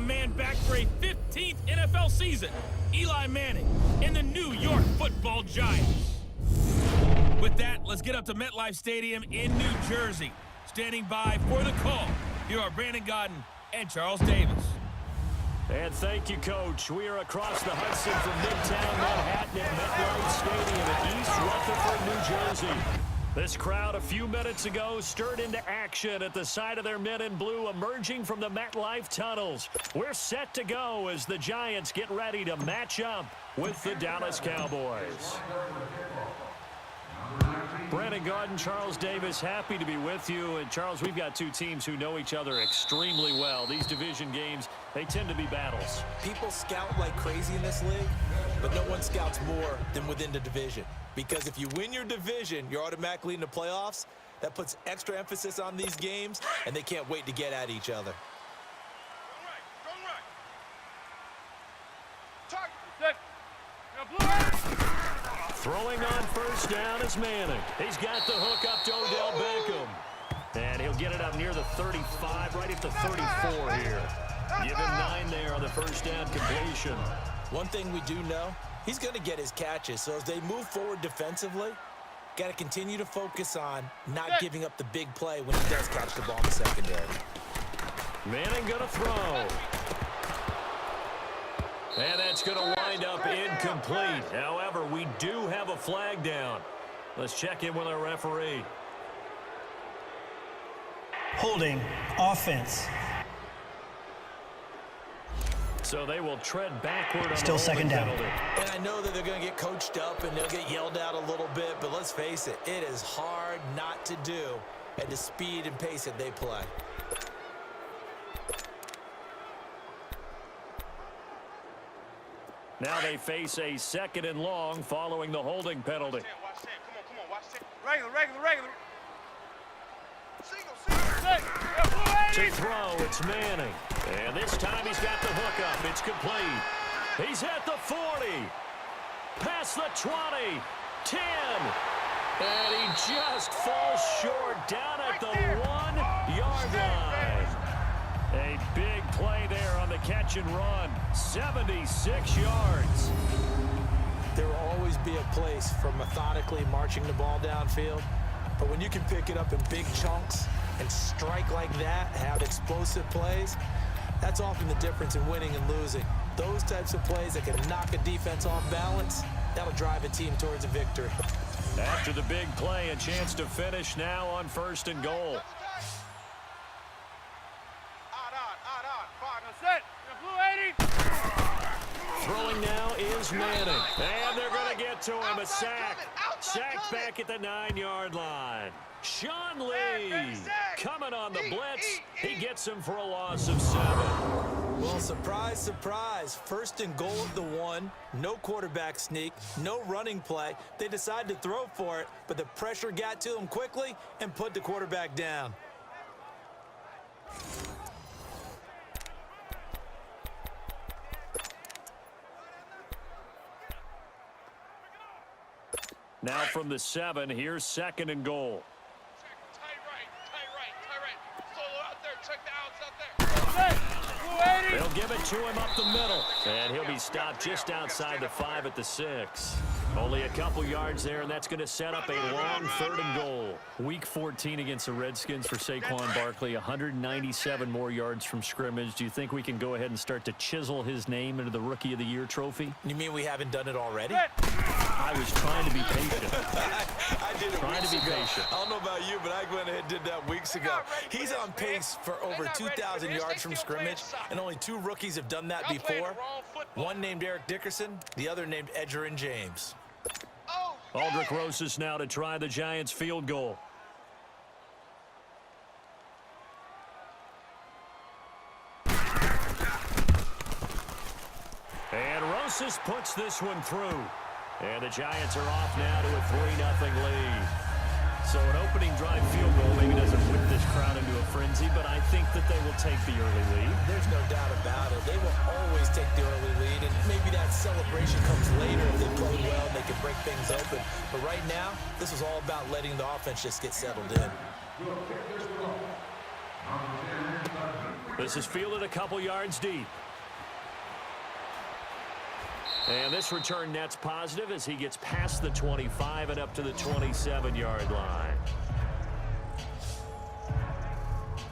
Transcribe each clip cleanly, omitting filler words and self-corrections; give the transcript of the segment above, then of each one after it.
man back for a 15th NFL season, Eli Manning and the New York Football Giants. With that, let's get up to MetLife Stadium in New Jersey. Standing by for the call, here are Brandon Gaudin and Charles Davis. And thank you, Coach. We are across the Hudson from Midtown Manhattan at MetLife Stadium in East Rutherford, New Jersey. This crowd a few minutes ago stirred into action at the side of their men in blue emerging from the MetLife tunnels. We're set to go as the Giants get ready to match up with the Dallas Cowboys. Brandon Gaudin, Charles Davis, happy to be with you. And Charles, we've got two teams who know each other extremely well. These division games, they tend to be battles. People scout like crazy in this league, but no one scouts more than within the division. Because if you win your division, you're automatically in the playoffs. That puts extra emphasis on these games, and they can't wait to get at each other. Throwing on first down is Manning. He's got the hook up to Odell Beckham. And he'll get it up near the 35, right at the 34 here. Give him 9 there on the first down completion. One thing we do know, he's going to get his catches. So as they move forward defensively, got to continue to focus on not giving up the big play when he does catch the ball in the secondary. Manning going to throw. And that's going to wind up incomplete. However, we do have a flag down. Let's check in with our referee. Holding offense. So they will tread backward on Still second down. penalty. And I know that they're going to get coached up and they'll get yelled at a little bit, but let's face it, it is hard not to do at the speed and pace that they play. Now they face a 2nd and long following the holding penalty. Watch that. Come on. Watch that. Regular. To throw, it's Manning. And this time he's got the hook up. It's complete. He's at the 40. Past the 20. 10. And he just falls short down at the 1-yard line. A big play there on the catch and run. 76 yards. There will always be a place for methodically marching the ball downfield. But when you can pick it up in big chunks and strike like that, have explosive plays, that's often the difference in winning and losing. Those types of plays that can knock a defense off balance, that'll drive a team towards a victory. After the big play, a chance to finish now on 1st and goal. Throwing now is Manning. And they're going to get to him. A sack. Sacked back at the 9-yard line. Sean Lee coming on the blitz. He gets him for a loss of 7. Well, surprise, surprise. 1st and goal at the 1. No quarterback sneak. No running play. They decide to throw for it, but the pressure got to them quickly and put the quarterback down. Now from the 7, here's 2nd and goal. They'll give it to him up the middle. And he'll be stopped just outside the 5 at the 6. Only a couple yards there, and that's going to set up a long 3rd and goal. Week 14 against the Redskins for Saquon Barkley, 197 more yards from scrimmage. Do you think we can go ahead and start to chisel his name into the Rookie of the Year trophy? You mean we haven't done it already? I was trying to be patient. I did it Trying to be weeks ago. patient. I don't know about you, but I went ahead and did that weeks ago. He's on pace for over 2,000 yards from scrimmage, and only 2 rookies have done that before. One named Eric Dickerson, the other named Edgerrin James. Aldrich Rosas now to try the Giants field goal. And Rosas puts this one through. And the Giants are off now to a 3-0 lead. So an opening drive field goal maybe doesn't whip this crowd into a frenzy, but I think that they will take the early lead. There's no doubt about it. They will always take the early lead, and maybe that celebration comes later if they play well and they can break things open. But right now, this is all about letting the offense just get settled in. This is fielded a couple yards deep. And this return net's positive as he gets past the 25 and up to the 27-yard line.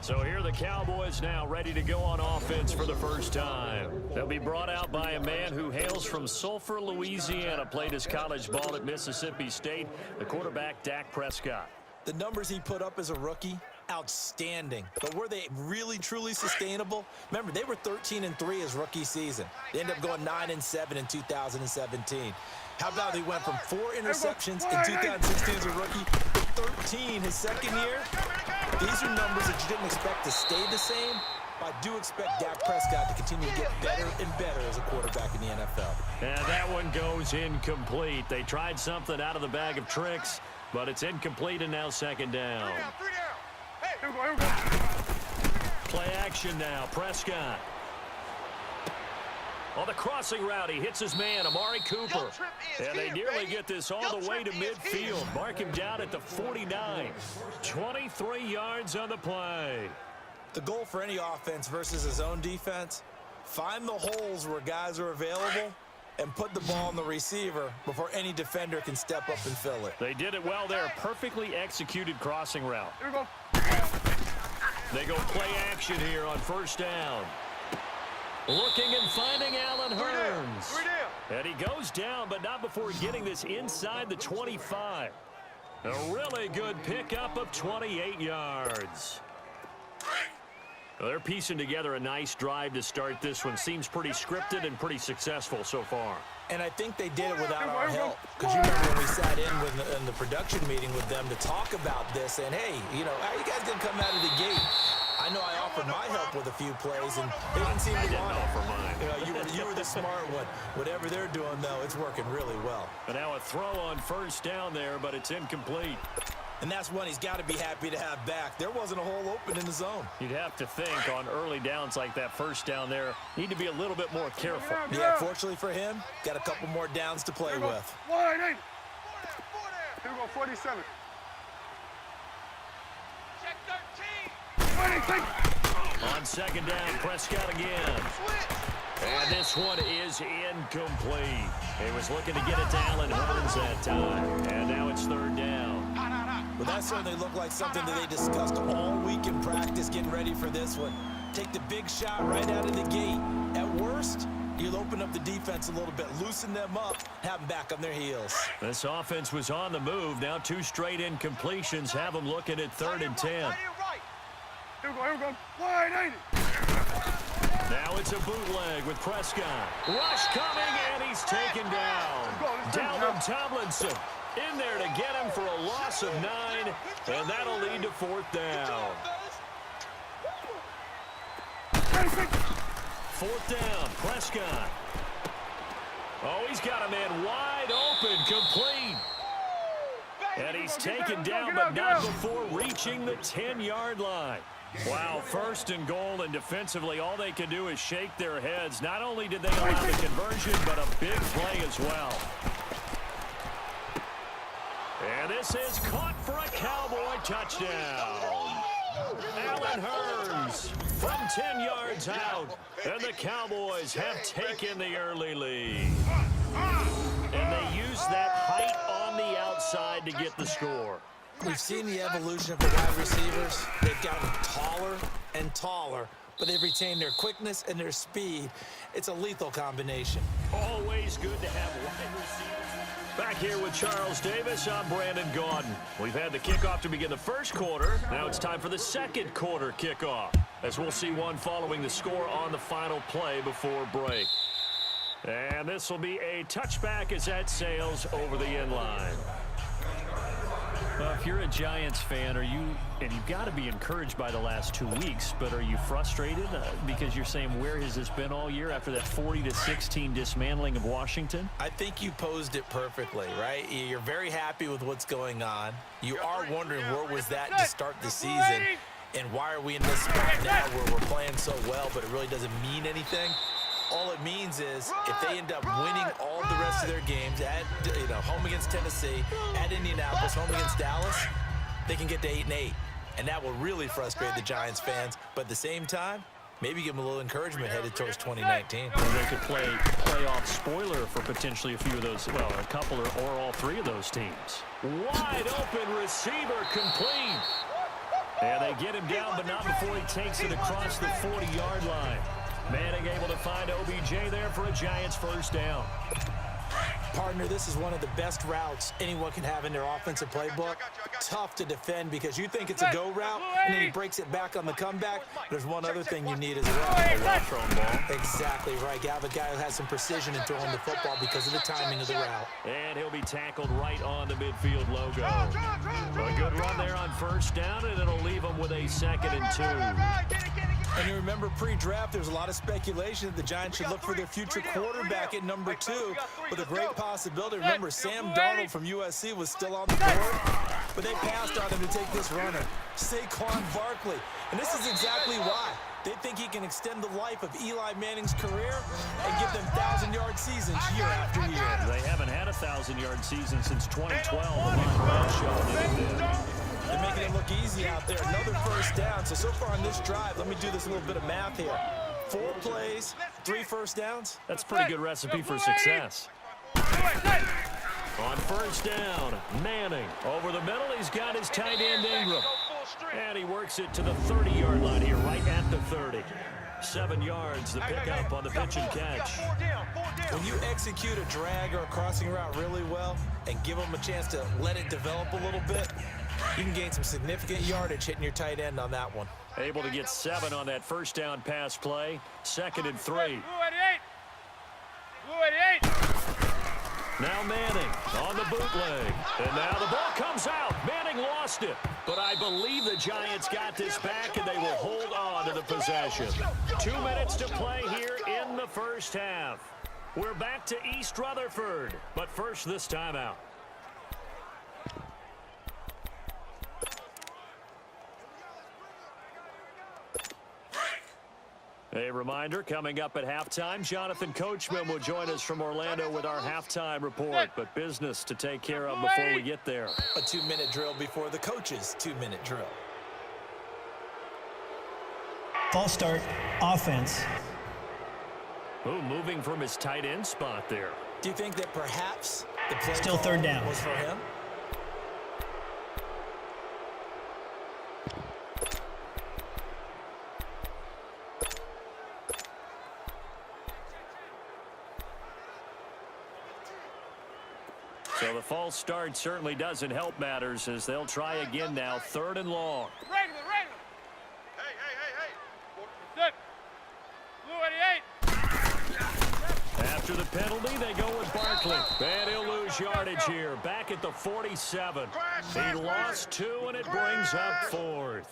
So here are the Cowboys now ready to go on offense for the first time. They'll be brought out by a man who hails from Sulphur, Louisiana, played his college ball at Mississippi State, the quarterback Dak Prescott. The numbers he put up as a rookie, outstanding. But were they really, truly sustainable? Remember, they were 13-3 his rookie season. They ended up going 9-7 in 2017. How about they went from 4 interceptions in 2016 as a rookie to 13 his second year? These are numbers that you didn't expect to stay the same. But I do expect Dak Prescott to continue to get better and better as a quarterback in the NFL. And that one goes incomplete. They tried something out of the bag of tricks, but it's incomplete and now second down. Three down. Hey, here we go. Play action now. Prescott. On the crossing route, he hits his man, Amari Cooper. And they nearly get this all the way to midfield. Mark him down at the 49. 23 yards on the play. The goal for any offense versus his own defense, find the holes where guys are available and put the ball on the receiver before any defender can step up and fill it. They did it well there. Perfectly executed crossing route. Here we go. They go play action here on first down. Looking and finding Allen Hurns. Three down. And he goes down, but not before getting this inside the 25. A really good pickup of 28 yards. Well, they're piecing together a nice drive to start this one. Seems pretty scripted and pretty successful so far. And I think they did it without our help. Because you remember when we sat in the production meeting with them to talk about this, and hey, you know, how you guys going to come out of the gate? I know I offered my help with a few plays, and they didn't seem to want it. Offer mine. You know, you were the smart one. Whatever they're doing, though, it's working really well. And now a throw on first down there, but it's incomplete. And that's one he's got to be happy to have back. There wasn't a hole open in the zone. You'd have to think on early downs like that first down there, need to be a little bit more careful. Yeah, fortunately for him, got a couple more downs to play with. Wide eight. Here we go, 47. Check 13. On second down, Prescott again. And this one is incomplete. He was looking to get it to Allen Hurns that time. And now it's third down. Well, that certainly looked like something that they discussed all week in practice getting ready for this one. Take the big shot right out of the gate. At worst, you'll open up the defense a little bit, loosen them up, have them back on their heels. This offense was on the move. Now 2 straight incompletions have them looking at 3rd and 10. Here we go. Wide 80. Now it's a bootleg with Prescott. Rush coming, and he's taken down. Dalvin Tomlinson in there to get him for a loss of 9, and that'll lead to 4th down. 4th down, Prescott. Oh, he's got a man wide open, complete. And he's taken down, but not before reaching the 10-yard line. Wow, 1st and goal, and defensively, all they can do is shake their heads. Not only did they allow the conversion, but a big play as well. And this is caught for a Cowboy touchdown. Allen Hurns from 10 yards out, and the Cowboys have taken the early lead. And they use that height on the outside to get the score. We've seen the evolution of the wide receivers. They've gotten taller and taller, but they've retained their quickness and their speed. It's a lethal combination. Always good to have wide receivers. Back here with Charles Davis, I'm Brandon Gaudin. We've had the kickoff to begin the first quarter. Now it's time for the second quarter kickoff, as we'll see one following the score on the final play before break. And this will be a touchback as that sails over the end line. Well, if you're a Giants fan, and you've got to be encouraged by the last 2 weeks, but are you frustrated because you're saying where has this been all year after that 40-16 dismantling of Washington? I think you posed it perfectly, right? You're very happy with what's going on. You are wondering where was that to start the season, and why are we in this spot now where we're playing so well, but it really doesn't mean anything. All it means is if they end up winning all the rest of their games at home against Tennessee, at Indianapolis, home against Dallas, they can get to 8-8. And that will really frustrate the Giants fans. But at the same time, maybe give them a little encouragement headed towards 2019. And they could play playoff spoiler for potentially a few of those, well, a couple or all three of those teams. Wide open receiver complete. And they get him down, but not before he takes it across the 40-yard line. Manning able to find OBJ there for a Giants first down. Partner, this is one of the best routes anyone can have in their offensive playbook. Tough to defend because you think it's a go route, and then he breaks it back on the comeback. There's one other thing you need as well. A well-thrown ball. Exactly right. You have a guy who has some precision in throwing the football because of the timing of the route. And he'll be tackled right on the midfield logo. A good run there on first down, and it'll leave him with a 2nd and 2. And you remember pre-draft, there's a lot of speculation that the Giants should look for their future quarterback at number 2 with a great possibility. Remember, Sam Darnold from USC was still on the board, but they passed on him to take this runner, Saquon Barkley. And this is exactly why. They think he can extend the life of Eli Manning's career and give them 1,000-yard seasons year after year. They haven't had a 1,000-yard season since 2012. They're making it look easy out there. Another first down. So far on this drive, let me do this little bit of math here. 4 plays, 3 first downs. That's a pretty good recipe for success. On first down, Manning. Over the middle, he's got his tight end Ingram. And he works it to the 30-yard line here, right at the 30. 7 yards, the pickup on the pitch and catch. When you execute a drag or a crossing route really well and give them a chance to let it develop a little bit, you can gain some significant yardage hitting your tight end on that one. Able to get 7 on that first down pass play. 2nd and 3. Now Manning on the bootleg. And now the ball comes out. Manning lost it. But I believe the Giants got this back, and they will hold on to the possession. 2 minutes to play here in the first half. We're back to East Rutherford. But first, this timeout. A reminder, coming up at halftime, Jonathan Coachman will join us from Orlando with our halftime report, but business to take care of before we get there. A 2-minute drill before the coach's 2-minute drill. False start, offense. Ooh, moving from his tight end spot there. Do you think that perhaps the play Still third down was for him? So the false start certainly doesn't help matters as they'll try again now. 3rd and long. Regular. Hey. Blue 88. After the penalty, they go with Barkley. And he'll lose yardage here. Back at the 47. He lost 2, and it brings up 4th.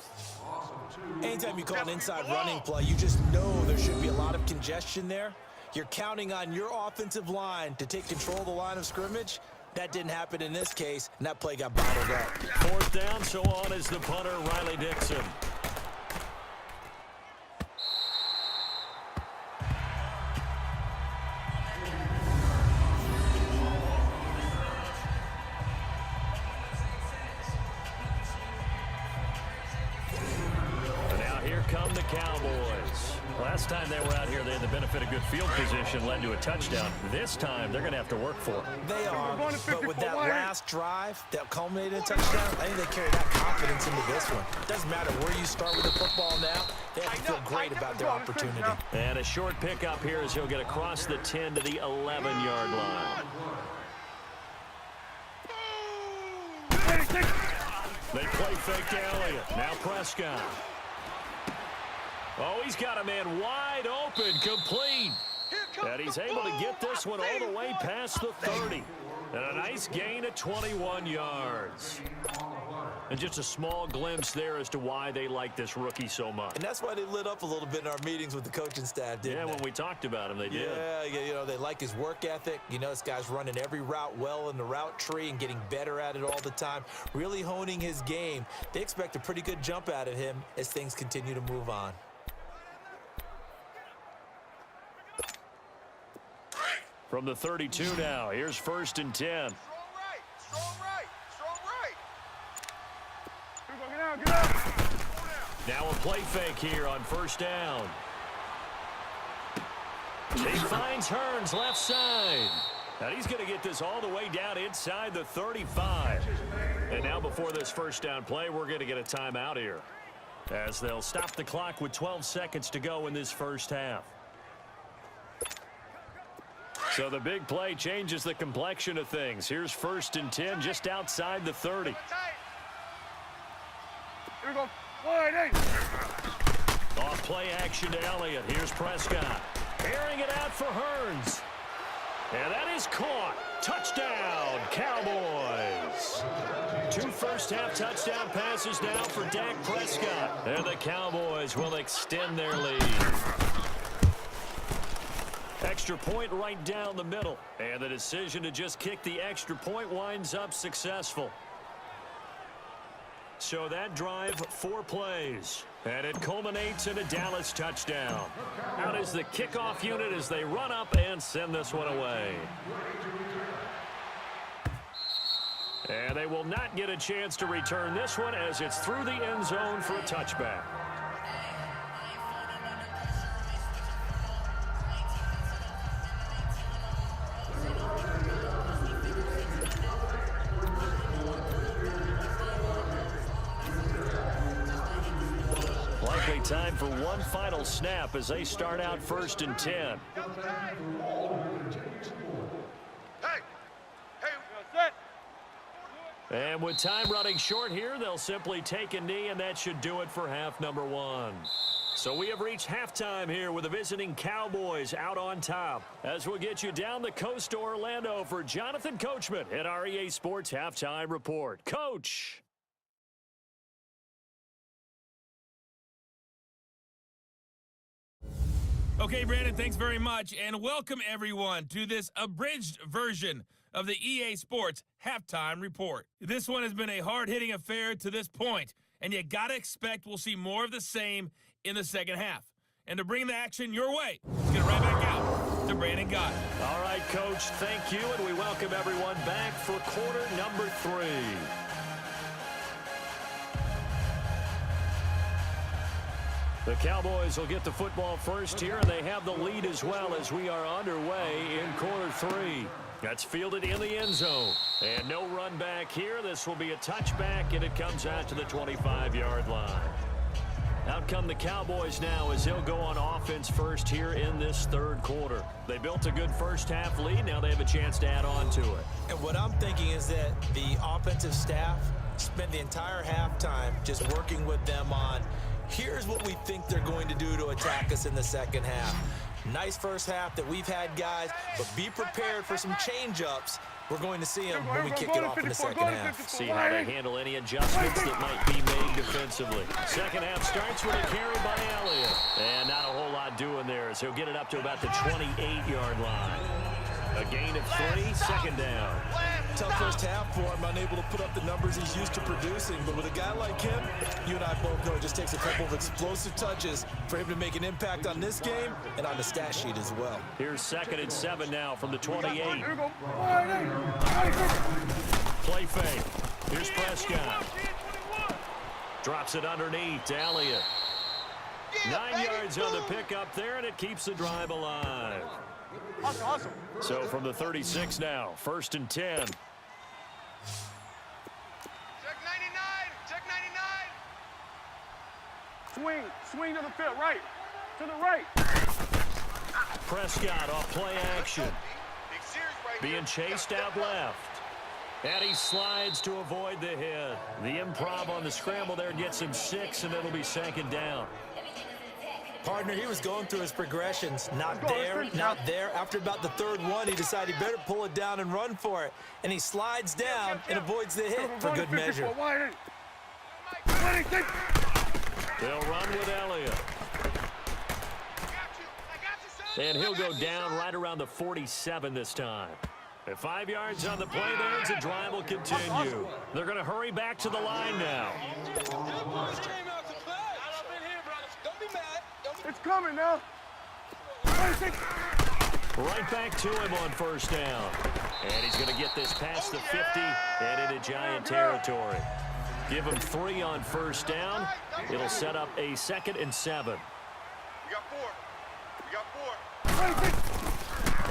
Anytime you call an inside running play, you just know there should be a lot of congestion there. You're counting on your offensive line to take control of the line of scrimmage. That didn't happen in this case, and that play got bottled up. 4th down, so on is the punter, Riley Dixon. And now here come the Cowboys. Last time they were out here, they had the benefit of good field position, led to a touchdown. This time, they're going to have to work for it. They are, but with that last drive that culminated in a touchdown, I think they carry that confidence into this one. It doesn't matter where you start with the football now. They have to feel great about their opportunity. And a short pickup here as he'll get across the 10 to the 11-yard line. They play fake to Elliott. Now Prescott. Oh, he's got a man wide open, complete. And he's able to get this one all the way past the 30. And a nice gain of 21 yards. And just a small glimpse there as to why they like this rookie so much. And that's why they lit up a little bit in our meetings with the coaching staff, didn't they? Yeah, when we talked about him, they did. Yeah, you know, they like his work ethic. You know, this guy's running every route well in the route tree and getting better at it all the time, really honing his game. They expect a pretty good jump out of him as things continue to move on. From the 32 now, here's 1st and 10. Strong right. Get out. Now a play fake here on 1st down. He finds Hearns left side. And he's going to get this all the way down inside the 35. And now before this first down play, we're going to get a timeout here, as they'll stop the clock with 12 seconds to go in this first half. So the big play changes the complexion of things. Here's 1st and 10 just outside the 30. Here we go. Wide 8. Off play action to Elliott. Here's Prescott. Airing it out for Hearns. And that is caught. Touchdown, Cowboys. 2 first-half touchdown passes now for Dak Prescott. And the Cowboys will extend their lead. Extra point right down the middle. And the decision to just kick the extra point winds up successful. So that drive, 4 plays. And it culminates in a Dallas touchdown. Out is the kickoff unit as they run up and send this one away. And they will not get a chance to return this one as it's through the end zone for a touchback. Likely time for one final snap as they start out 1st and 10. And with time running short here, they'll simply take a knee, and that should do it for half number 1. So we have reached halftime here with the visiting Cowboys out on top. As we'll get you down the coast to Orlando for Jonathan Coachman at our EA Sports Halftime Report. Coach! Okay, Brandon, thanks very much, and welcome everyone to this abridged version of the EA Sports Halftime Report. This one has been a hard-hitting affair to this point, and you gotta expect we'll see more of the same in the second half. And to bring the action your way, let's get right back out to Brandon Gott. All right, Coach, thank you, and we welcome everyone back for quarter number 3. The Cowboys will get the football first here, and they have the lead as well as we are underway in quarter 3. That's fielded in the end zone. And no run back here. This will be a touchback, and it comes out to the 25-yard line. Out come the Cowboys now as they'll go on offense first here in this third quarter. They built a good first-half lead. Now they have a chance to add on to it. And what I'm thinking is that the offensive staff spent the entire halftime just working with them on, here's what we think they're going to do to attack us in the second half. Nice first half that we've had, guys, but be prepared for some change-ups. We're going to see them when we kick it off in the second half. See how they handle any adjustments that might be made defensively. Second half starts with a carry by Elliott. And not a whole lot doing there as he'll get it up to about the 28-yard line. A gain of 3, second down. Tough first half for him, unable to put up the numbers he's used to producing. But with a guy like him, you and I both know it just takes a couple of explosive touches for him to make an impact on this game and on the stat sheet as well. Here's 2nd and 7 now from the 28. Here we go. Wide 8. Play fake. Here's Prescott. Drops it underneath to Elliott. 9 yards on the pickup there, and it keeps the drive alive. Awesome. So from the 36 now, 1st and 10. Check 99. Check 99. Swing to the field. Right. To the right. Prescott off play action. Being chased out left. And he slides to avoid the hit. The improv on the scramble there gets him 6, and it'll be 2nd down. Partner, he was going through his progressions. Not there, not there. After about the 3rd one, he decided he better pull it down and run for it. And he slides down and avoids the hit for good measure. They'll run with Elliott. And he'll go down right around the 47 this time. At 5 yards on the play there, as the drive will continue. They're going to hurry back to the line now. It's coming now. Right back to him on 1st down. And he's going to get this past the 50 and into Giant territory. Give him 3 on 1st down. It'll set up a 2nd and 7. We got 4.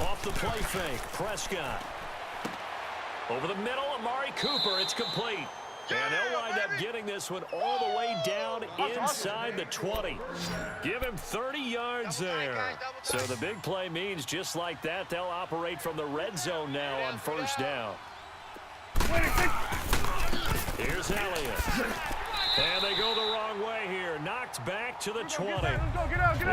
Off the play fake, Prescott. Over the middle, Amari Cooper, it's complete. And they'll wind up getting this one all the way down inside the 20. Give him 30 yards there. So the big play means just like that, they'll operate from the red zone now on first down. Here's Elliott. And they go the wrong way here. Knocked back to the 20.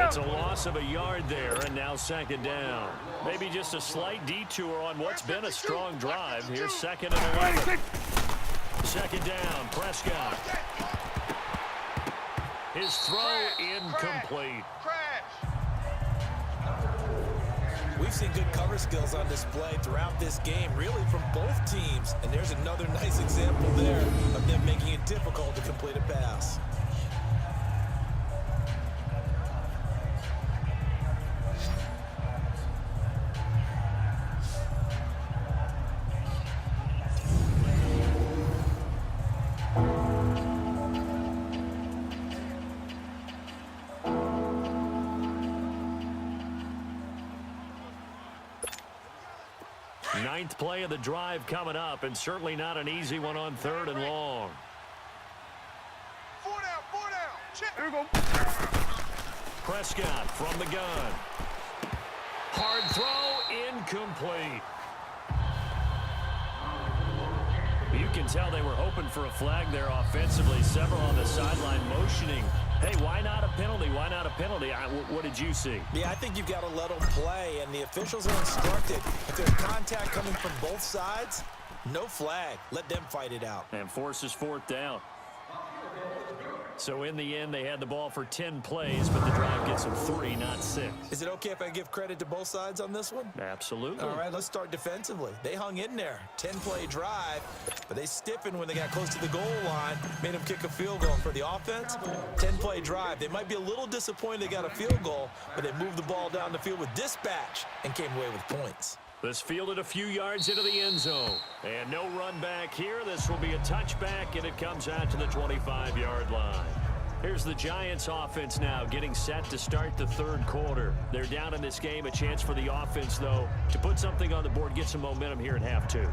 It's a loss of a yard there, and now second down. Maybe just a slight detour on what's been a strong drive. Here's second and 11. Second down, Prescott. His throw incomplete. We've seen good cover skills on display throughout this game, really from both teams. And there's another nice example there of them making it difficult to complete a pass. Ninth play of the drive coming up, and certainly not an easy one on third and long. Four down. Check. Here we go. Prescott from the gun. Hard throw, incomplete. You can tell they were hoping for a flag there offensively. Several on the sideline motioning. Hey, why not a penalty? Why not a penalty? What did you see? Yeah, I think you've got to let them play, and the officials are instructed. If there's contact coming from both sides, no flag. Let them fight it out. And forces fourth down. So in the end, they had the ball for 10 plays, but the drive gets them 3, not 6. Is it okay if I give credit to both sides on this one? Absolutely. All right, let's start defensively. They hung in there. 10-play drive, but they stiffened when they got close to the goal line, made them kick a field goal. And for the offense, 10-play drive. They might be a little disappointed they got a field goal, but they moved the ball down the field with dispatch and came away with points. This fielded a few yards into the end zone. And no run back here. This will be a touchback, and it comes out to the 25-yard line. Here's the Giants offense now getting set to start the third quarter. They're down in this game. A chance for the offense, though, to put something on the board, get some momentum here in half two.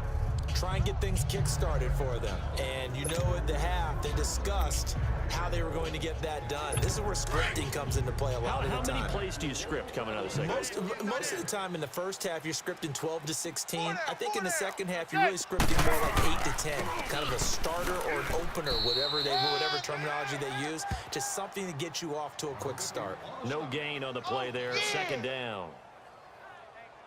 Try and get things kick-started for them. And you know at the half, they discussed how they were going to get that done. This is where scripting comes into play a lot of the time. How many plays do you script coming out of the second? Most of the time in the first half, you're scripting 12 to 16. I think in the second half, you're really scripting more like 8 to 10. Kind of a starter or an opener, whatever terminology they use. Just something to get you off to a quick start. No gain on the play there. Second down.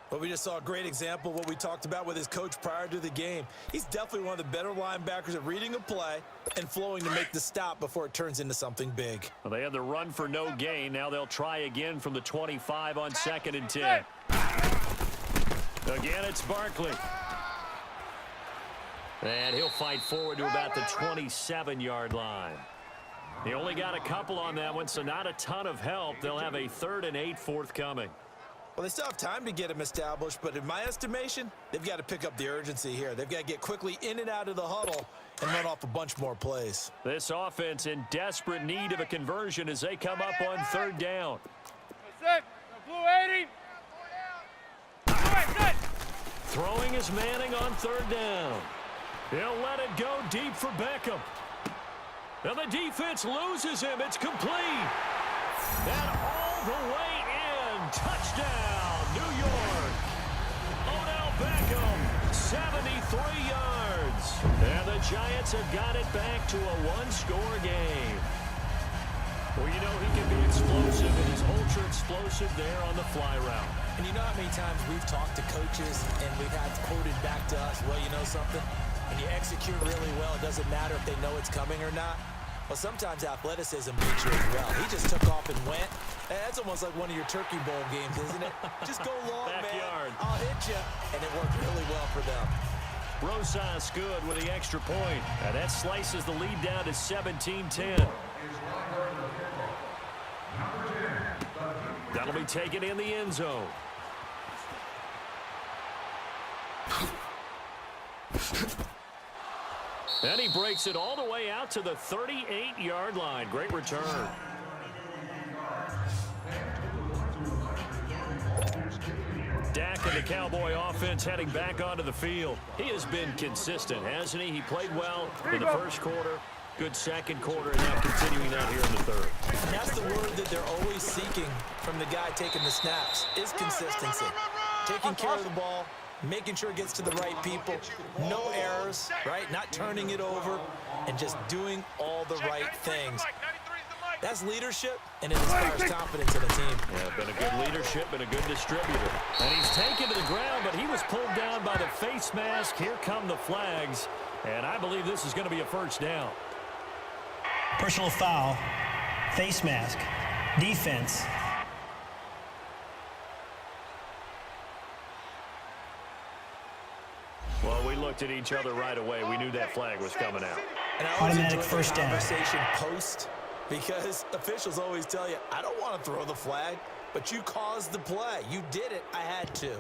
But we just saw a great example of what we talked about with his coach prior to the game. He's definitely one of the better linebackers at reading a play and flowing to make the stop before it turns into something big. Well, they had the run for no gain. Now they'll try again from the 25 on 2nd and 10. Again, it's Barkley. And he'll fight forward to about the 27-yard line. He only got a couple on that one, so not a ton of help. They'll have a 3rd and 8 forthcoming. Well, they still have time to get him established, but in my estimation, they've got to pick up the urgency here. They've got to get quickly in and out of the huddle and run off a bunch more plays. This offense in desperate need of a conversion as they come up on 3rd down. Set. Blue 80. Set. Throwing is Manning on 3rd down. He'll let it go deep for Beckham. Now the defense loses him. It's complete. And all the way in. Touchdown, New York. Odell Beckham, 73 yards. And the Giants have got it back to a one-score game. Well, you know he can be explosive, and he's ultra-explosive there on the fly route. And you know how many times we've talked to coaches and we've had quoted back to us, well, you know something? When you execute really well, it doesn't matter if they know it's coming or not. Well, sometimes athleticism beats you as well. He just took off and went. That's almost like one of your Turkey Bowl games, isn't it? Just go long, Backyard. man. I'll hit you. And it worked really well for them. Rosas good with the extra point. And that slices the lead down to 17-10. That'll be taken in the end zone. And he breaks it all the way out to the 38-yard line. Great return. and the Cowboy offense heading back onto the field. He has been consistent, hasn't he? He played well in the first quarter, good second quarter, and now continuing out here in the third. And that's the word that they're always seeking from the guy taking the snaps, is consistency. Taking care of the ball, making sure it gets to the right people, no errors, right? Not turning it over, and just doing all the right things. That's leadership, and it inspires confidence in a team. Yeah, been a good leadership and a good distributor. And he's taken to the ground, but he was pulled down by the face mask. Here come the flags, and I believe this is going to be a first down. Personal foul, face mask, defense. Well, we looked at each other right away. We knew that flag was coming out. And I always Automatic enjoy first the down. conversation post, because officials always tell you, I don't want to throw the flag, but you caused the play. You did it. I had to.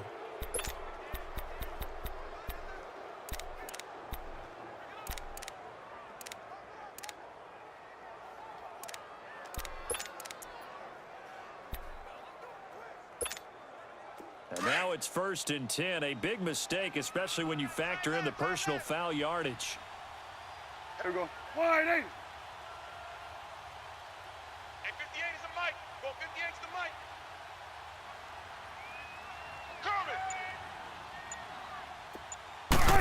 And now it's 1st and 10. A big mistake, especially when you factor in the personal foul yardage. Here we go. Wide 80. Hey, 58 is the mic. Go 58 is the mic.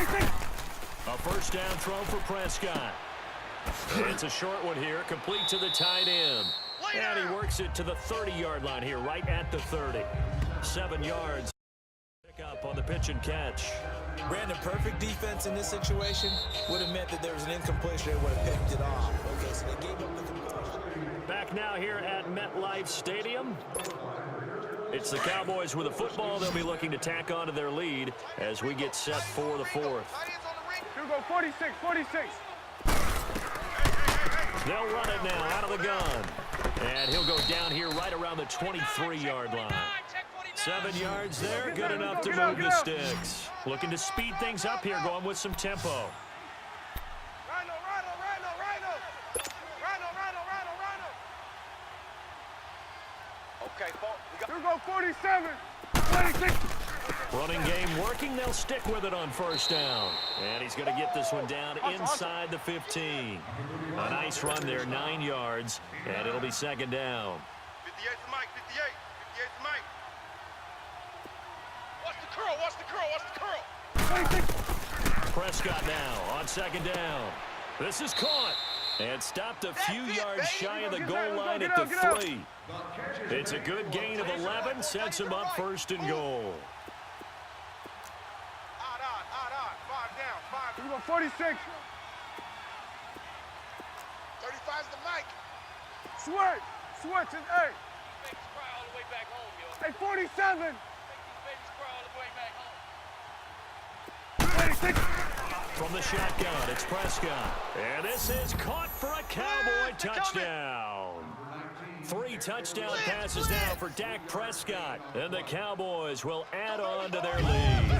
Coming. A first down throw for Prescott. It's a short one here, complete to the tight end. And he works it to the 30-yard line here, right at the 30. 7 yards. Pick up on the pitch and catch. Brandon, perfect defense in this situation would have meant that there was an incompletion. They would have picked it off. Okay, so they gave up the completion. Back now here at MetLife Stadium. It's the Cowboys with a football. They'll be looking to tack onto their lead as we get set for the 4th. Here we go. 46, 46. They'll run it now out of the gun. And he'll go down here right around the 23-yard line. 7 yards there, good enough to move the sticks. Looking to speed things up here, going with some tempo. Rhino. Okay, here we go. 47, 26. Running game working. They'll stick with it on first down. And he's going to get this one down inside the 15. A nice run there, 9 yards. And it'll be 2nd down. 58 to Mike, 58. 58 to Mike. Watch the curl. Prescott now on 2nd down. This is caught. And stopped a few yards shy of the goal line at the 3. It's a good gain of 11. Sets him up 1st and goal. Five down. Here we go. 46. 35's the mic. Switch is 8. Hey, 47. 26. From the shotgun, it's Prescott. And this is caught for a Cowboy touchdown. 3 touchdown passes now for Dak Prescott. And the Cowboys will add on to their lead.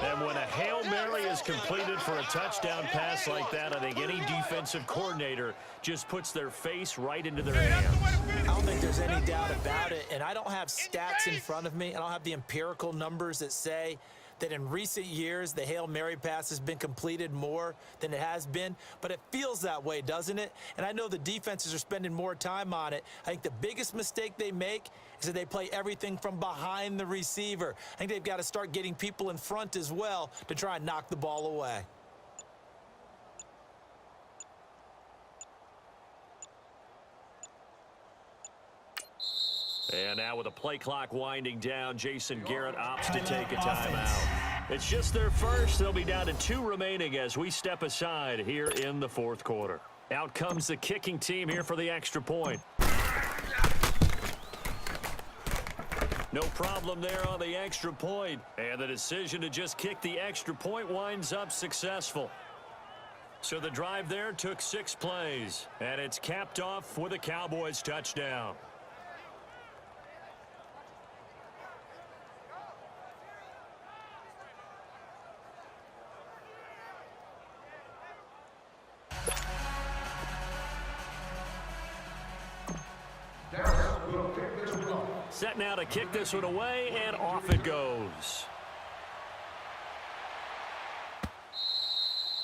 And when a Hail Mary is completed for a touchdown pass like that, I think any defensive coordinator just puts their face right into their hands. I don't think there's any doubt about it. And I don't have stats in front of me. I don't have the empirical numbers that say that in recent years, the Hail Mary pass has been completed more than it has been, but it feels that way, doesn't it? And I know the defenses are spending more time on it. I think the biggest mistake they make is that they play everything from behind the receiver. I think they've got to start getting people in front as well to try and knock the ball away. And now with the play clock winding down, Jason Garrett opts to take a timeout. It's just their first. They'll be down to 2 remaining as we step aside here in the 4th quarter. Out comes the kicking team here for the extra point. No problem there on the extra point. And the decision to just kick the extra point winds up successful. So the drive there took 6 plays. And it's capped off with a Cowboys touchdown. Set now to kick this one away, and off it goes.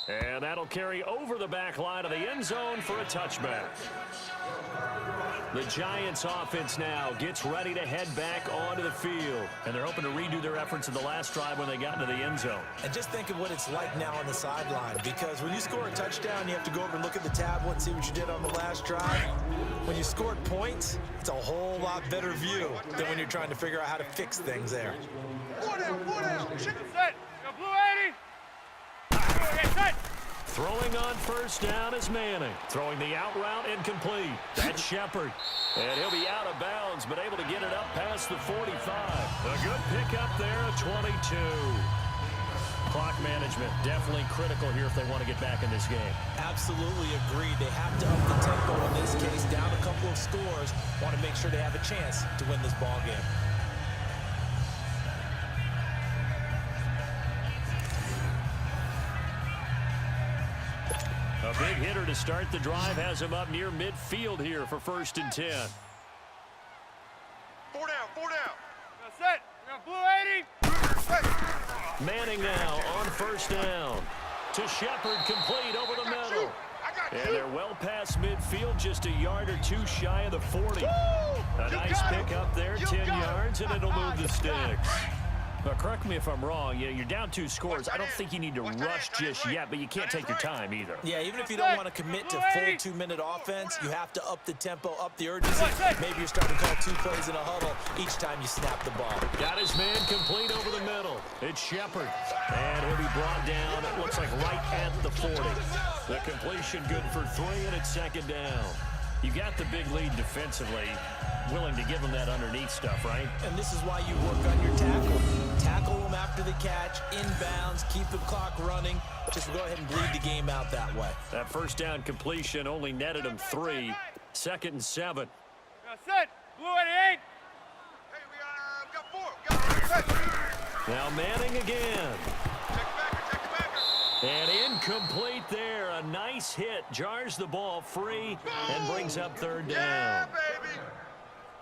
And that'll carry over the back line of the end zone for a touchback. The Giants offense now gets ready to head back onto the field. And they're hoping to redo their efforts in the last drive when they got into the end zone. And just think of what it's like now on the sideline, because when you score a touchdown, you have to go over and look at the tablet and see what you did on the last drive. When you scored points, it's a whole lot better view than when you're trying to figure out how to fix things there. 4 down. Set. Go blue 80. Okay, set. Throwing on first down is Manning. Throwing the out route incomplete. That's Shepard. And he'll be out of bounds, but able to get it up past the 45. A good pickup there, a 22. Clock management definitely critical here if they want to get back in this game. Absolutely agreed. They have to up the tempo in this case, down a couple of scores. Want to make sure they have a chance to win this ball game. A big hitter to start the drive has him up near midfield here for 1st and 10. 4 down. Now set. Now blue 80. Manning now on first down. To Shepard, complete over the middle. And they're well past midfield, just a yard or two shy of the 40. A nice pick up there, 10 yards, and it'll move the sticks. Now, correct me if I'm wrong. You're down 2 scores. I don't think you need to rush just yet, but you can't take your time either. Yeah, even if you don't want to commit to full 2-minute offense, you have to up the tempo, up the urgency. Maybe you're starting to call 2 plays in a huddle each time you snap the ball. Got his man complete over the middle. It's Shepard. And he'll be brought down, it looks like right at the 40. The completion good for 3, and it's 2nd down. You got the big lead defensively. Willing to give them that underneath stuff, right? And this is why you work on your tackle. Tackle them after the catch, inbounds, keep the clock running. Just go ahead and bleed the game out that way. That first down completion only netted him 3. 2nd and 7. Now set. Blue 88. Hey, we got 4. Now Manning again. Check the backer. And incomplete there. A nice hit. Jars the ball free and brings up 3rd down. Yeah, baby.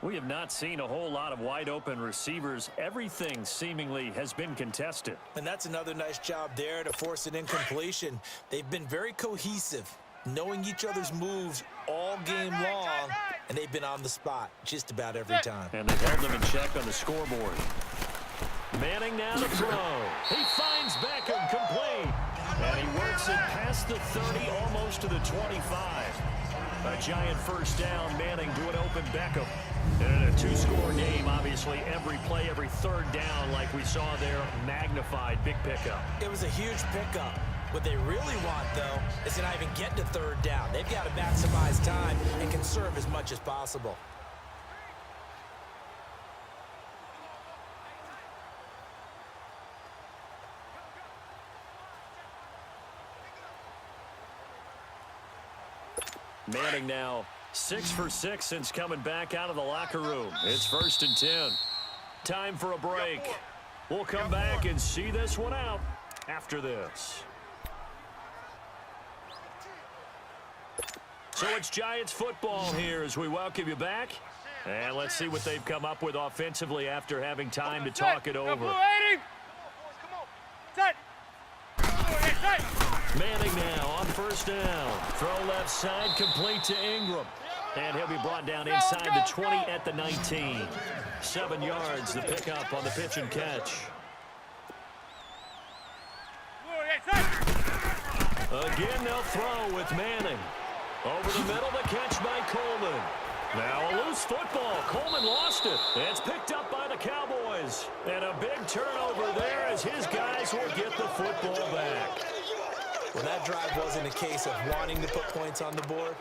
We have not seen a whole lot of wide-open receivers. Everything seemingly has been contested. And that's another nice job there to force an incompletion. They've been very cohesive, knowing each other's moves all game long, and they've been on the spot just about every time. And they held them in check on the scoreboard. Manning now to throw. He finds Beckham complete. And he works it past the 30, almost to the 25. A giant first down. Manning to an open Beckham. And in a 2-score game, obviously, every play, every 3rd down, like we saw there, magnified, big pickup. It was a huge pickup. What they really want, though, is to not even get to 3rd down. They've got to maximize time and conserve as much as possible. Manning now 6 for 6 since coming back out of the locker room. It's 1st and 10. Time for a break. We'll come back and see this one out after this. So it's Giants football here as we welcome you back. And let's see what they've come up with offensively after having time to talk it over. Blue 80. Set. Set. Manning now on first down. Throw left side, complete to Ingram. And he'll be brought down inside the 20 at the 19. 7 yards, the pickup on the pitch and catch. Again, they'll throw with Manning. Over the middle, the catch by Coleman. Now a loose football. Coleman lost it. It's picked up by the Cowboys. And a big turnover there as his guys will get the football back. Well, that drive wasn't a case of wanting to put points on the board.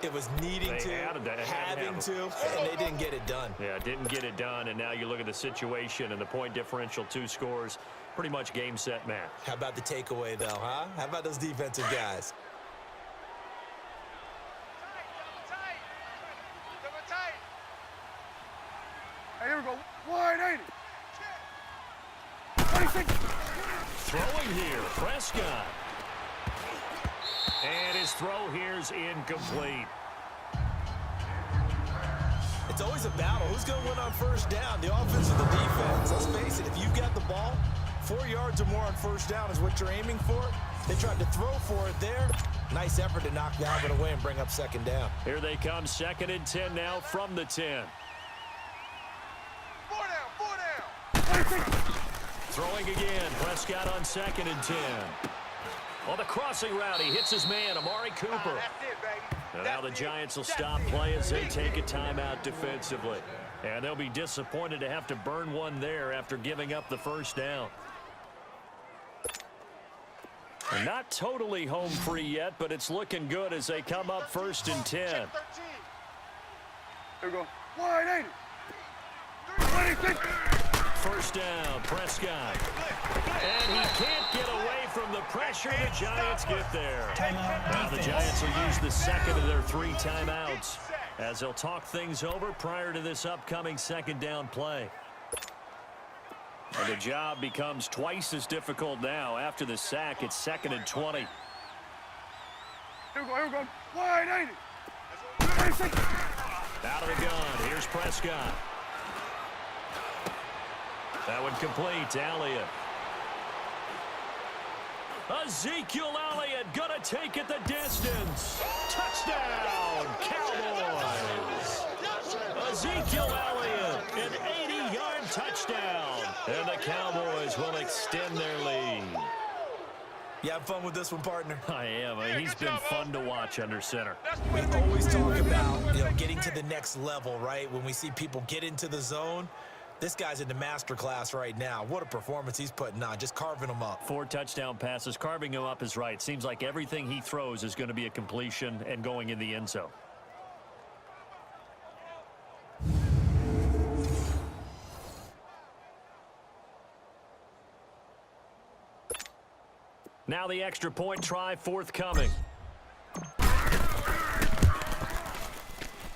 It was needing to, having to, and they didn't get it done. Yeah, didn't get it done, and now you look at the situation and the point differential, 2 scores, pretty much game, set, match. How about the takeaway, though, huh? How about those defensive guys? Hey, here we go. 180. 26. Throwing here, Prescott. And his throw here's incomplete. it's always a battle. Who's going to win on first down, the offense or the defense? Let's face it, if you've got the ball, 4 yards or more on first down is what you're aiming for. They tried to throw for it there. Nice effort to knock that away and bring up second down. Here they come, 2nd and 10 now from the 10. 4 down. Throwing again, Prescott on 2nd and 10. On the crossing route, he hits his man, Amari Cooper. That's it, baby. And now the Giants will stop play as they take a timeout defensively. And they'll be disappointed to have to burn one there after giving up the first down. And not totally home free yet, but it's looking good as they come up 1st and 10. Here we go. 180. 186. First down, Prescott. And he can't get away from the pressure. The Giants get there. Now the Giants will use the second of their 3 timeouts as they'll talk things over prior to this upcoming 2nd down play. And the job becomes twice as difficult now. After the sack, it's 2nd and 20. Here we go. 180. 186. Out of the gun, here's Prescott. That one complete to Elliott. Ezekiel Elliott gonna take it the distance. Touchdown, Cowboys. Ezekiel Elliott, an 80-yard touchdown. And the Cowboys will extend their lead. You have fun with this one, partner? I am. He's been fun to watch under center. We always talk about, getting to the next level, right? When we see people get into the zone, this guy's in the master class right now. What a performance he's putting on, just carving them up. 4 touchdown passes. Carving him up is right. Seems like everything he throws is going to be a completion and going in the end zone. Now the extra point try forthcoming.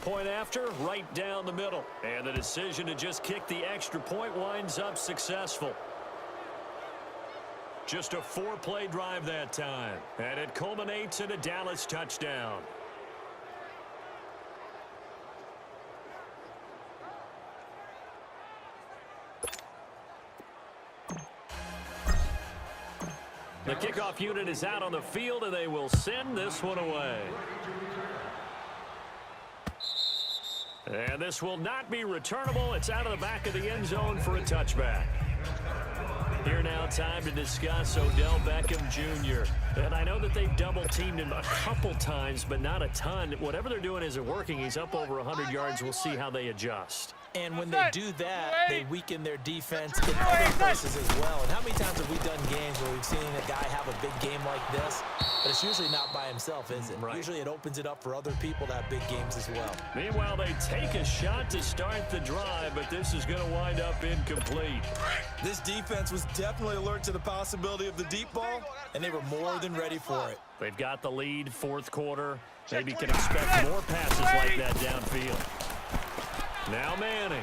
Point after, right down the middle. And the decision to just kick the extra point winds up successful. Just a 4-play drive that time. And it culminates in a Dallas touchdown. The kickoff unit is out on the field, and they will send this one away. And this will not be returnable. It's out of the back of the end zone for a touchback. Here now, time to discuss Odell Beckham Jr. And I know that they've double-teamed him a couple times, but not a ton. Whatever they're doing isn't working. He's up over 100 yards. We'll see how they adjust. And when they do that, they weaken their defense in other places as well. And how many times have we done games where we've seen a guy have a big game like this? But it's usually not by himself, is it? Right. Usually it opens it up for other people to have big games as well. Meanwhile, they take a shot to start the drive, but this is going to wind up incomplete. This defense was definitely alert to the possibility of the deep ball, and they were more than ready for it. They've got the lead, 4th quarter. Maybe can expect more passes like that downfield. Now Manning.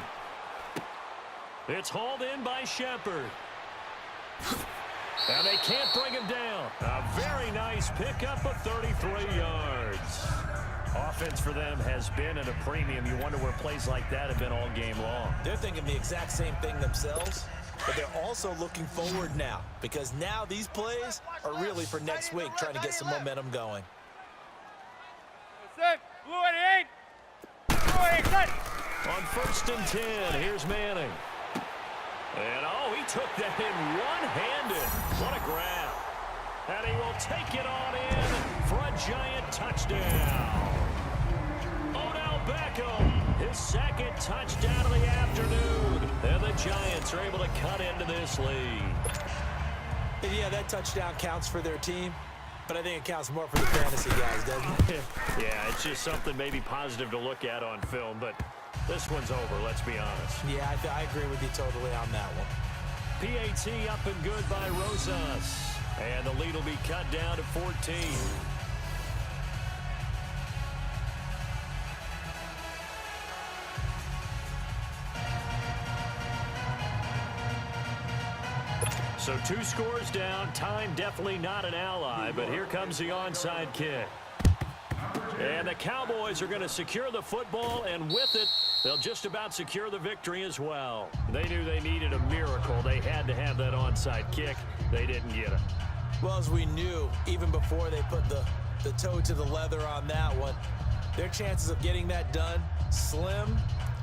It's hauled in by Shepard. And they can't bring him down. A very nice pickup of 33 yards. Offense for them has been at a premium. You wonder where plays like that have been all game long. They're thinking the exact same thing themselves, but they're also looking forward now, because now these plays are really for next week, trying to get some momentum going. Set. Blue 88. Blue 88. Set. On 1st and 10, here's Manning. And, he took that in one-handed. What a grab. And he will take it on in for a Giant touchdown. Odell Beckham, his 2nd touchdown of the afternoon. And the Giants are able to cut into this lead. And yeah, that touchdown counts for their team, but I think it counts more for the fantasy guys, doesn't it? Yeah, it's just something maybe positive to look at on film, but this one's over, let's be honest. Yeah, I agree with you totally on that one. PAT up and good by Rosas. And the lead will be cut down to 14. So 2 scores down. Time definitely not an ally, but here comes the onside kick. And the Cowboys are going to secure the football, and with it, They'll just about secure the victory as well. They knew they needed a miracle. They had to have that onside kick. They didn't get it. Well, as we knew, even before they put the toe to the leather on that one, their chances of getting that done, slim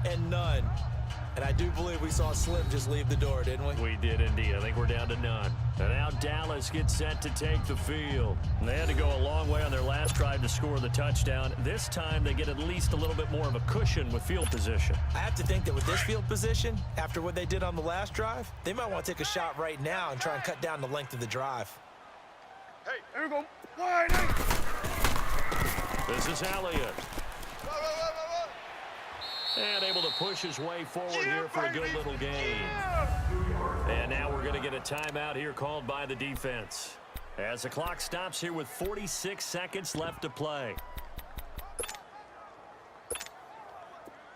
and none. And I do believe we saw Slim just leave the door, didn't we? We did indeed. I think we're down to none. And now Dallas gets set to take the field. And they had to go a long way on their last drive to score the touchdown. This time they get at least a little bit more of a cushion with field position. I have to think that with this field position, after what they did on the last drive, they might want to take a shot right now and try and cut down the length of the drive. Hey, here we go. Wide, hey. This is Elliott. And able to push his way forward here for a good little gain. And now we're going to get a timeout here called by the defense. As the clock stops here with 46 seconds left to play.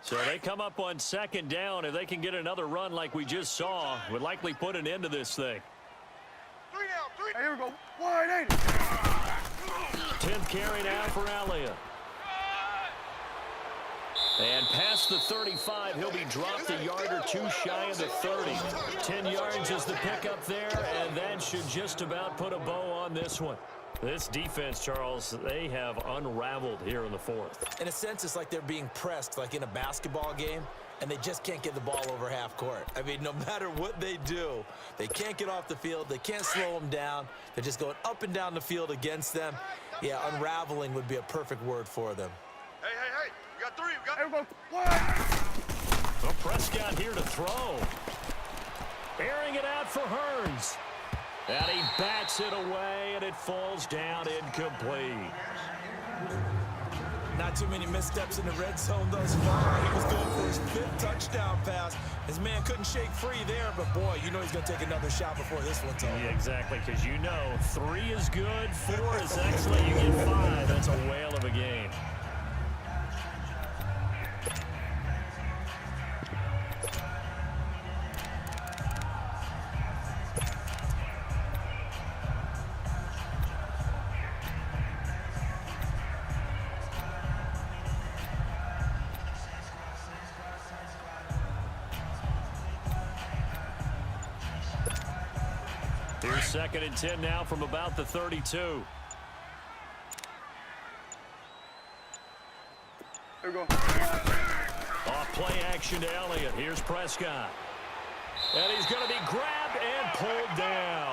So they come up on second down. If they can get another run like we just saw, would likely put an end to this thing. 3 down, 3. Hey, here we go. Wide, 10th carry now for Elliott. And past the 35, he'll be dropped a yard or two shy of the 30. 10 yards is the pickup there, and that should just about put a bow on this one. This defense, Charles, they have unraveled here in the fourth. In a sense, it's like they're being pressed like in a basketball game, and they just can't get the ball over half court. I mean, no matter what they do, they can't get off the field. They can't slow them down. They're just going up and down the field against them. Yeah, unraveling would be a perfect word for them. Hey. We got 3. We got. Here we go. Wide. Well, Prescott here to throw. Airing it out for Hearns. And he bats it away, and it falls down incomplete. Not too many missteps in the red zone thus far. He was going for his 5th touchdown pass. His man couldn't shake free there, but boy, you know he's going to take another shot before this one's over. Yeah, exactly, because you know 3 is good, 4 is excellent, you get 5. That's a whale of a game. Here's 2nd and 10 now from about the 32. Here we go. Off play action to Elliott. Here's Prescott. And he's going to be grabbed and pulled down.